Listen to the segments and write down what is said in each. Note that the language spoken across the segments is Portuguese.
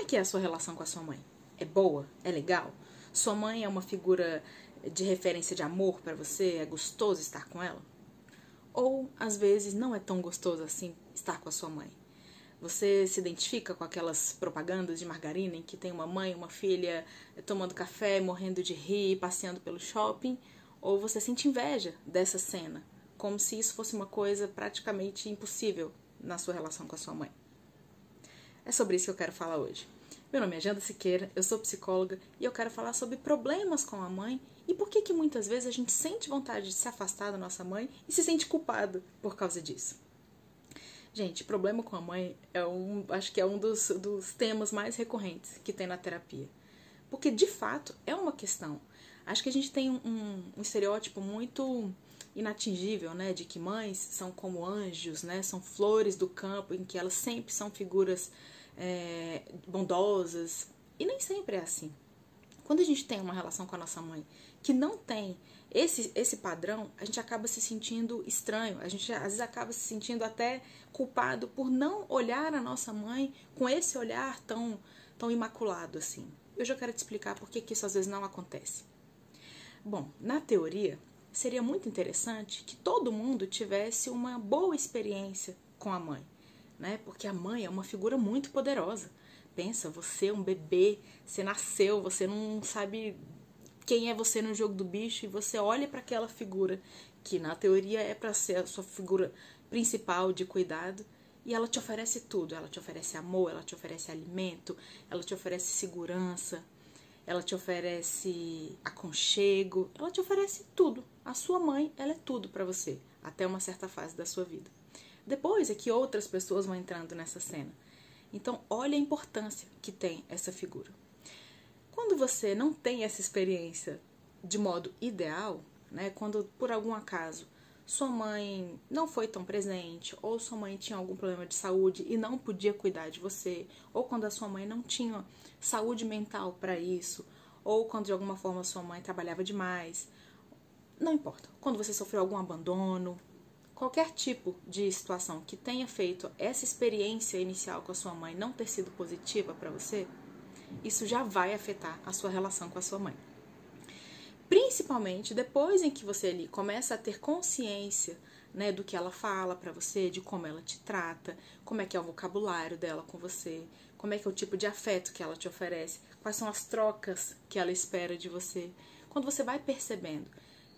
é que é a sua relação com a sua mãe? É boa? É legal? Sua mãe é uma figura de referência de amor para você? É gostoso estar com ela? Ou, às vezes, não é tão gostoso assim estar com a sua mãe? Você se identifica com aquelas propagandas de margarina em que tem uma mãe e uma filha tomando café, morrendo de rir, passeando pelo shopping? Ou você sente inveja dessa cena, como se isso fosse uma coisa praticamente impossível na sua relação com a sua mãe? É sobre isso que eu quero falar hoje. Meu nome é Janda Siqueira, eu sou psicóloga e eu quero falar sobre problemas com a mãe e por que muitas vezes a gente sente vontade de se afastar da nossa mãe e se sente culpado por causa disso. Gente, problema com a mãe acho que é um dos temas mais recorrentes que tem na terapia. Porque, de fato, é uma questão. Acho que a gente tem um estereótipo muito inatingível, né? De que mães são como anjos, né? São flores do campo, em que elas sempre são figuras bondosas. E nem sempre é assim. Quando a gente tem uma relação com a nossa mãe que não tem esse padrão, a gente acaba se sentindo estranho, a gente às vezes acaba se sentindo até culpado por não olhar a nossa mãe com esse olhar tão imaculado assim. Eu já quero te explicar por que isso às vezes não acontece. Bom, na teoria, seria muito interessante que todo mundo tivesse uma boa experiência com a mãe, né? Porque a mãe é uma figura muito poderosa. Pensa, você é um bebê, você nasceu, você não sabe quem é você no jogo do bicho e você olha para aquela figura que na teoria é para ser a sua figura principal de cuidado e ela te oferece tudo. Ela te oferece amor, ela te oferece alimento, ela te oferece segurança, ela te oferece aconchego, ela te oferece tudo. A sua mãe, ela é tudo para você, até uma certa fase da sua vida. Depois é que outras pessoas vão entrando nessa cena. Então, olha a importância que tem essa figura. Quando você não tem essa experiência de modo ideal, né, quando por algum acaso sua mãe não foi tão presente, ou sua mãe tinha algum problema de saúde e não podia cuidar de você, ou quando a sua mãe não tinha saúde mental para isso, ou quando de alguma forma sua mãe trabalhava demais, não importa. Quando você sofreu algum abandono, qualquer tipo de situação que tenha feito essa experiência inicial com a sua mãe não ter sido positiva para você, isso já vai afetar a sua relação com a sua mãe. Principalmente depois em que você ali começa a ter consciência, né, do que ela fala para você, de como ela te trata, como é que é o vocabulário dela com você, como é que é o tipo de afeto que ela te oferece, quais são as trocas que ela espera de você. Quando você vai percebendo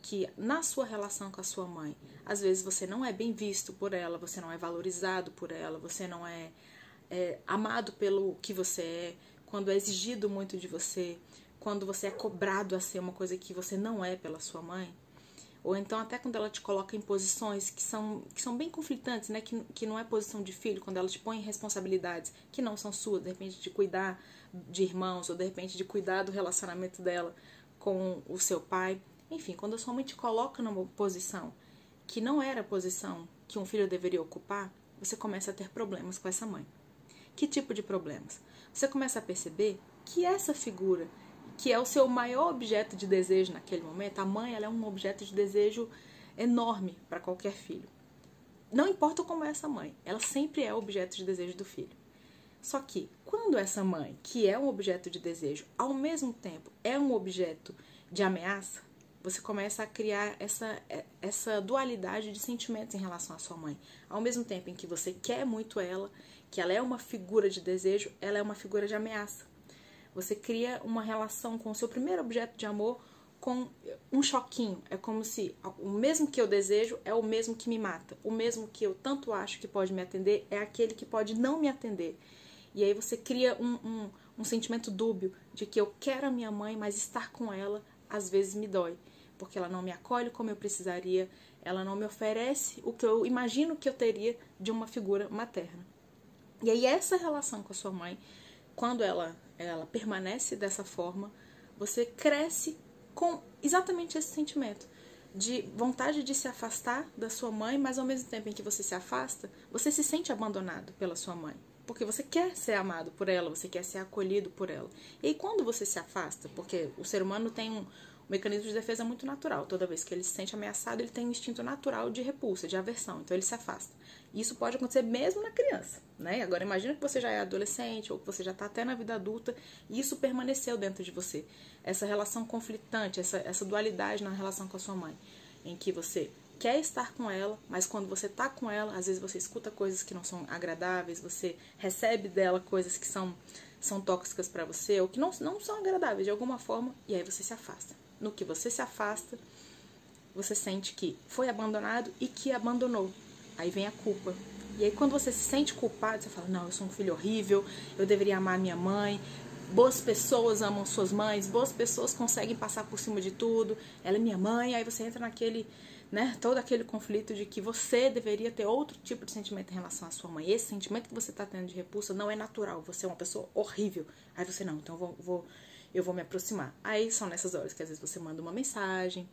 que na sua relação com a sua mãe, às vezes você não é bem visto por ela, você não é valorizado por ela, você não é amado pelo que você é, quando é exigido muito de você, quando você é cobrado a ser uma coisa que você não é pela sua mãe, ou então até quando ela te coloca em posições que são bem conflitantes, né? Que não é posição de filho, quando ela te põe em responsabilidades que não são suas, de repente de cuidar de irmãos, ou de repente de cuidar do relacionamento dela com o seu pai. Enfim, quando a sua mãe te coloca numa posição que não era a posição que um filho deveria ocupar, você começa a ter problemas com essa mãe. Que tipo de problemas? Você começa a perceber que essa figura, que é o seu maior objeto de desejo naquele momento, a mãe, ela é um objeto de desejo enorme para qualquer filho. Não importa como é essa mãe, ela sempre é objeto de desejo do filho. Só que, quando essa mãe, que é um objeto de desejo, ao mesmo tempo é um objeto de ameaça, você começa a criar essa dualidade de sentimentos em relação à sua mãe. Ao mesmo tempo em que você quer muito ela, que ela é uma figura de desejo, ela é uma figura de ameaça. Você cria uma relação com o seu primeiro objeto de amor com um choquinho. É como se o mesmo que eu desejo é o mesmo que me mata. O mesmo que eu tanto acho que pode me atender é aquele que pode não me atender. E aí você cria um sentimento dúbio de que eu quero a minha mãe, mas estar com ela às vezes me dói. Porque ela não me acolhe como eu precisaria, ela não me oferece o que eu imagino que eu teria de uma figura materna. E aí essa relação com a sua mãe, quando ela permanece dessa forma, você cresce com exatamente esse sentimento de vontade de se afastar da sua mãe, mas ao mesmo tempo em que você se afasta, você se sente abandonado pela sua mãe. Porque você quer ser amado por ela, você quer ser acolhido por ela. E aí, quando você se afasta, porque o ser humano tem um mecanismo de defesa muito natural. Toda vez que ele se sente ameaçado, ele tem um instinto natural de repulsa, de aversão. Então ele se afasta. Isso pode acontecer mesmo na criança, né? Agora imagina que você já é adolescente ou que você já está até na vida adulta e isso permaneceu dentro de você. Essa relação conflitante, essa dualidade na relação com a sua mãe, em que você quer estar com ela, mas quando você tá com ela, às vezes você escuta coisas que não são agradáveis, você recebe dela coisas que são tóxicas para você ou que não são agradáveis de alguma forma, e aí você se afasta. No que você se afasta, você sente que foi abandonado e que abandonou. Aí vem a culpa. E aí quando você se sente culpado, você fala, não, eu sou um filho horrível, eu deveria amar minha mãe, boas pessoas amam suas mães, boas pessoas conseguem passar por cima de tudo, ela é minha mãe, aí você entra naquele, né, todo aquele conflito de que você deveria ter outro tipo de sentimento em relação à sua mãe. Esse sentimento que você está tendo de repulsa não é natural, você é uma pessoa horrível. Aí você, não, então eu vou me aproximar. Aí são nessas horas que às vezes você manda uma mensagem,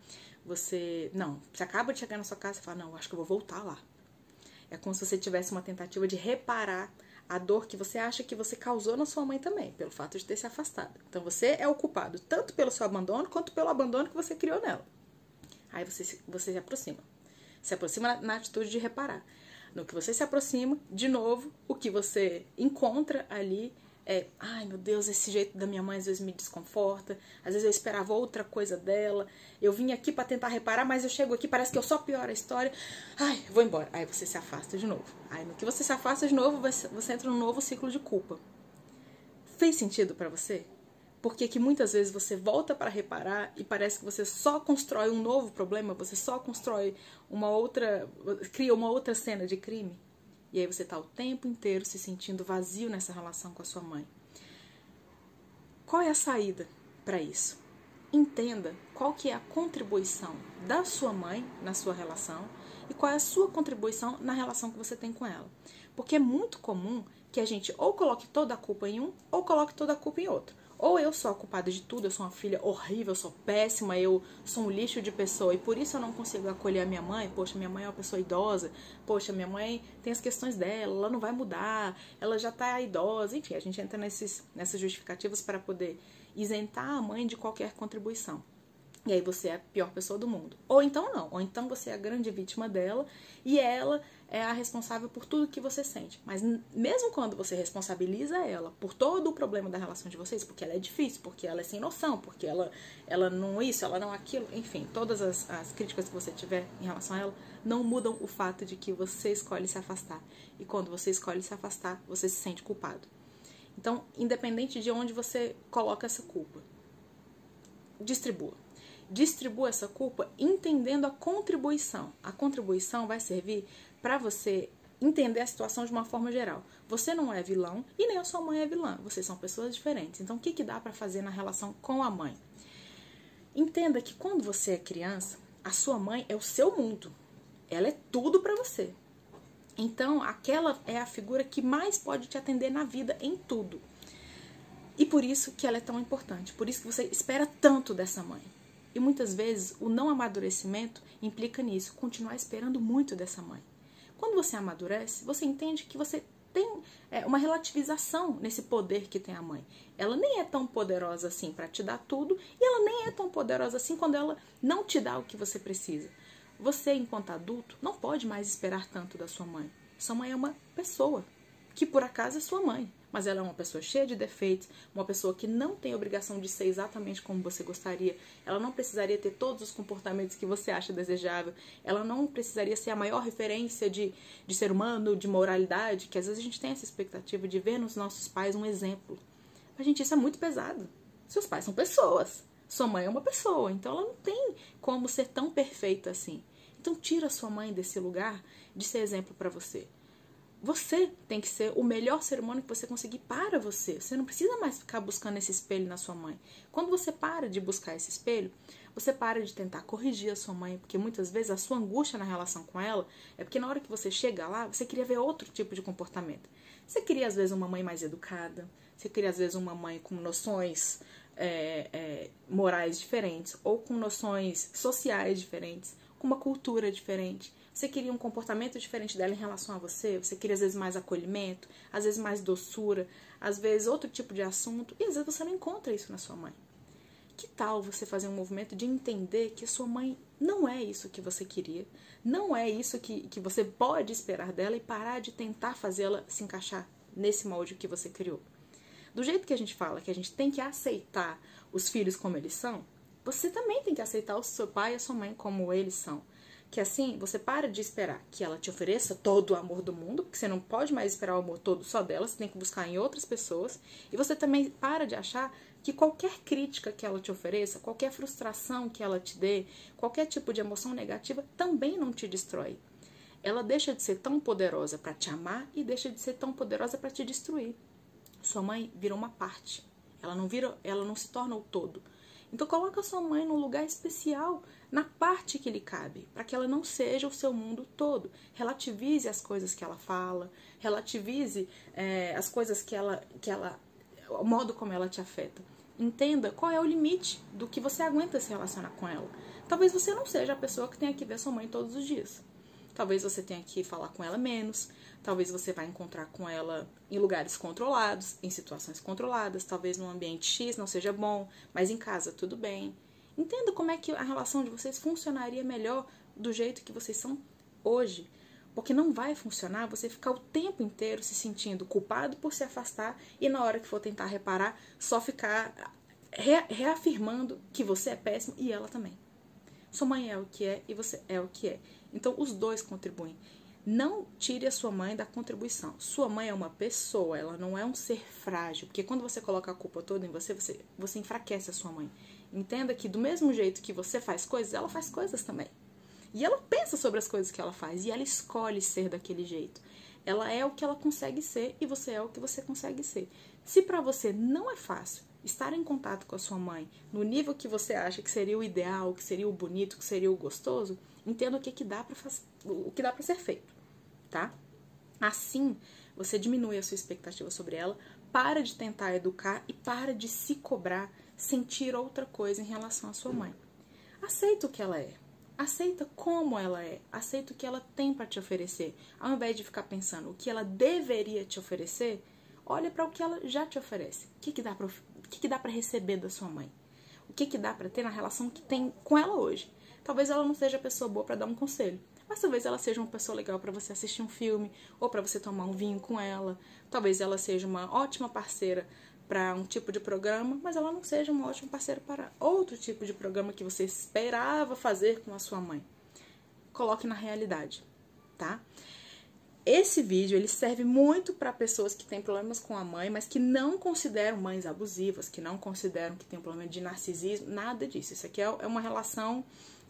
você acaba de chegar na sua casa e fala, não, eu acho que eu vou voltar lá. É como se você tivesse uma tentativa de reparar a dor que você acha que você causou na sua mãe também, pelo fato de ter se afastado. Então você é o culpado, tanto pelo seu abandono, quanto pelo abandono que você criou nela. Aí você se aproxima. Se aproxima na atitude de reparar. No que você se aproxima, de novo, o que você encontra ali é, ai meu Deus, esse jeito da minha mãe às vezes me desconforta, às vezes eu esperava outra coisa dela, eu vim aqui pra tentar reparar, mas eu chego aqui, parece que eu só pioro a história, ai, vou embora. Aí você se afasta de novo. Aí no que você se afasta de novo, você entra num novo ciclo de culpa. Fez sentido pra você? Porque que muitas vezes você volta para reparar e parece que você só constrói um novo problema, você só constrói cria uma outra cena de crime. E aí você está o tempo inteiro se sentindo vazio nessa relação com a sua mãe. Qual é a saída para isso? Entenda qual que é a contribuição da sua mãe na sua relação e qual é a sua contribuição na relação que você tem com ela. Porque é muito comum que a gente ou coloque toda a culpa em um ou coloque toda a culpa em outro. Ou eu sou a culpada de tudo, eu sou uma filha horrível, eu sou péssima, eu sou um lixo de pessoa e por isso eu não consigo acolher a minha mãe. Poxa, minha mãe é uma pessoa idosa, poxa, minha mãe tem as questões dela, ela não vai mudar, ela já tá idosa. Enfim, a gente entra nessas justificativas para poder isentar a mãe de qualquer contribuição. E aí você é a pior pessoa do mundo. Ou então não, ou então você é a grande vítima dela e ela é a responsável por tudo que você sente. Mas mesmo quando você responsabiliza ela por todo o problema da relação de vocês, porque ela é difícil, porque ela é sem noção, porque ela não isso, ela não aquilo, enfim, todas as críticas que você tiver em relação a ela, não mudam o fato de que você escolhe se afastar. E quando você escolhe se afastar, você se sente culpado. Então, independente de onde você coloca essa culpa, distribua. Distribua essa culpa entendendo a contribuição. A contribuição vai servir para você entender a situação de uma forma geral. Você não é vilão e nem a sua mãe é vilã. Vocês são pessoas diferentes. Então, o que dá para fazer na relação com a mãe? Entenda que quando você é criança, a sua mãe é o seu mundo. Ela é tudo para você. Então, aquela é a figura que mais pode te atender na vida em tudo. E por isso que ela é tão importante. Por isso que você espera tanto dessa mãe. E muitas vezes o não amadurecimento implica nisso, continuar esperando muito dessa mãe. Quando você amadurece, você entende que você tem uma relativização nesse poder que tem a mãe. Ela nem é tão poderosa assim para te dar tudo e ela nem é tão poderosa assim quando ela não te dá o que você precisa. Você, enquanto adulto, não pode mais esperar tanto da sua mãe. Sua mãe é uma pessoa, que por acaso é sua mãe. Mas ela é uma pessoa cheia de defeitos, uma pessoa que não tem obrigação de ser exatamente como você gostaria. Ela não precisaria ter todos os comportamentos que você acha desejável. Ela não precisaria ser a maior referência de ser humano, de moralidade, que às vezes a gente tem essa expectativa de ver nos nossos pais um exemplo. Mas, gente, isso é muito pesado. Seus pais são pessoas. Sua mãe é uma pessoa, então ela não tem como ser tão perfeita assim. Então tira sua mãe desse lugar de ser exemplo para você. Você tem que ser o melhor ser humano que você conseguir para você. Você não precisa mais ficar buscando esse espelho na sua mãe. Quando você para de buscar esse espelho, você para de tentar corrigir a sua mãe, porque muitas vezes a sua angústia na relação com ela é porque na hora que você chega lá, você queria ver outro tipo de comportamento. Você queria às vezes uma mãe mais educada, você queria às vezes uma mãe com noções morais diferentes, ou com noções sociais diferentes, com uma cultura diferente. Você queria um comportamento diferente dela em relação a você, você queria às vezes mais acolhimento, às vezes mais doçura, às vezes outro tipo de assunto, e às vezes você não encontra isso na sua mãe. que tal você fazer um movimento de entender que a sua mãe não é isso que você queria, não é isso que você pode esperar dela, e parar de tentar fazê-la se encaixar nesse molde que você criou. Do jeito que a gente fala que a gente tem que aceitar os filhos como eles são, você também tem que aceitar o seu pai e a sua mãe como eles são. Que assim, você para de esperar que ela te ofereça todo o amor do mundo, porque você não pode mais esperar o amor todo só dela, você tem que buscar em outras pessoas. E você também para de achar que qualquer crítica que ela te ofereça, qualquer frustração que ela te dê, qualquer tipo de emoção negativa também não te destrói. Ela deixa de ser tão poderosa para te amar e deixa de ser tão poderosa para te destruir. Sua mãe virou uma parte. Ela não se torna o todo. Então coloca a sua mãe num lugar especial, na parte que lhe cabe, para que ela não seja o seu mundo todo. Relativize as coisas que ela fala, relativize as coisas o modo como ela te afeta. Entenda qual é o limite do que você aguenta se relacionar com ela. Talvez você não seja a pessoa que tenha que ver sua mãe todos os dias. Talvez você tenha que falar com ela menos. Talvez você vá encontrar com ela em lugares controlados, em situações controladas. Talvez num ambiente X não seja bom, mas em casa tudo bem. Entenda como é que a relação de vocês funcionaria melhor do jeito que vocês são hoje. Porque não vai funcionar você ficar o tempo inteiro se sentindo culpado por se afastar e na hora que for tentar reparar, só ficar reafirmando que você é péssimo e ela também. Sua mãe é o que é e você é o que é. Então os dois contribuem. Não tire a sua mãe da contribuição. Sua mãe é uma pessoa, ela não é um ser frágil. Porque quando você coloca a culpa toda em você enfraquece a sua mãe. Entenda que do mesmo jeito que você faz coisas, ela faz coisas também. E ela pensa sobre as coisas que ela faz. E ela escolhe ser daquele jeito. Ela é o que ela consegue ser e você é o que você consegue ser. Se pra você não é fácil estar em contato com a sua mãe no nível que você acha que seria o ideal, que seria o bonito, que seria o gostoso, entenda o que dá pra ser feito, tá? Assim, você diminui a sua expectativa sobre ela, para de tentar educar e para de se cobrar, sentir outra coisa em relação à sua mãe. Aceita o que ela é. Aceita como ela é. Aceita o que ela tem para te oferecer. Ao invés de ficar pensando o que ela deveria te oferecer, olha para o que ela já te oferece. O que dá para receber da sua mãe? O que dá para ter na relação que tem com ela hoje? Talvez ela não seja a pessoa boa para dar um conselho, mas talvez ela seja uma pessoa legal para você assistir um filme ou para você tomar um vinho com ela. Talvez ela seja uma ótima parceira para um tipo de programa, mas ela não seja uma ótima parceira para outro tipo de programa que você esperava fazer com a sua mãe. Coloque na realidade, tá? Esse vídeo ele serve muito para pessoas que têm problemas com a mãe, mas que não consideram mães abusivas, que não consideram que tem um problema de narcisismo, nada disso. Isso aqui é uma relação,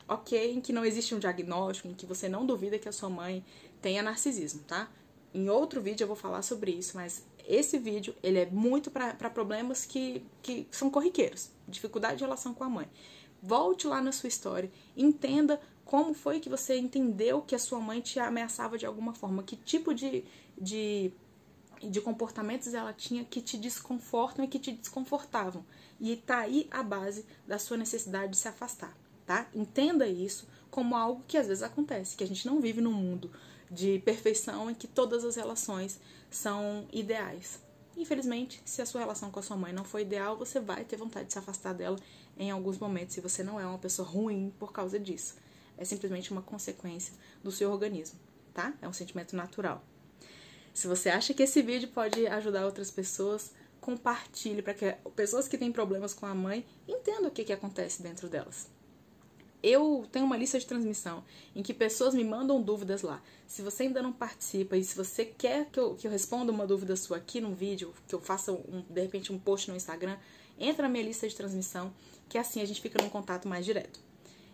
ok, em que não existe um diagnóstico, em que você não duvida que a sua mãe tenha narcisismo, tá? Em outro vídeo eu vou falar sobre isso, mas esse vídeo ele é muito para problemas que são corriqueiros, dificuldade de relação com a mãe. Volte lá na sua história, entenda como foi que você entendeu que a sua mãe te ameaçava de alguma forma, que tipo de comportamentos ela tinha que te desconfortam e que te desconfortavam. E tá aí a base da sua necessidade de se afastar, tá? Entenda isso como algo que às vezes acontece, que a gente não vive num mundo de perfeição em que todas as relações são ideais. Infelizmente, se a sua relação com a sua mãe não for ideal, você vai ter vontade de se afastar dela em alguns momentos, e você não é uma pessoa ruim por causa disso. É simplesmente uma consequência do seu organismo, tá? É um sentimento natural. Se você acha que esse vídeo pode ajudar outras pessoas, compartilhe para que pessoas que têm problemas com a mãe entendam o que acontece dentro delas. Eu tenho uma lista de transmissão em que pessoas me mandam dúvidas lá. Se você ainda não participa e se você quer que eu responda uma dúvida sua aqui no vídeo, que eu faça de repente um post no Instagram, entra na minha lista de transmissão, que assim a gente fica num contato mais direto.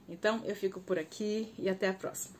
Então eu fico por aqui e até a próxima.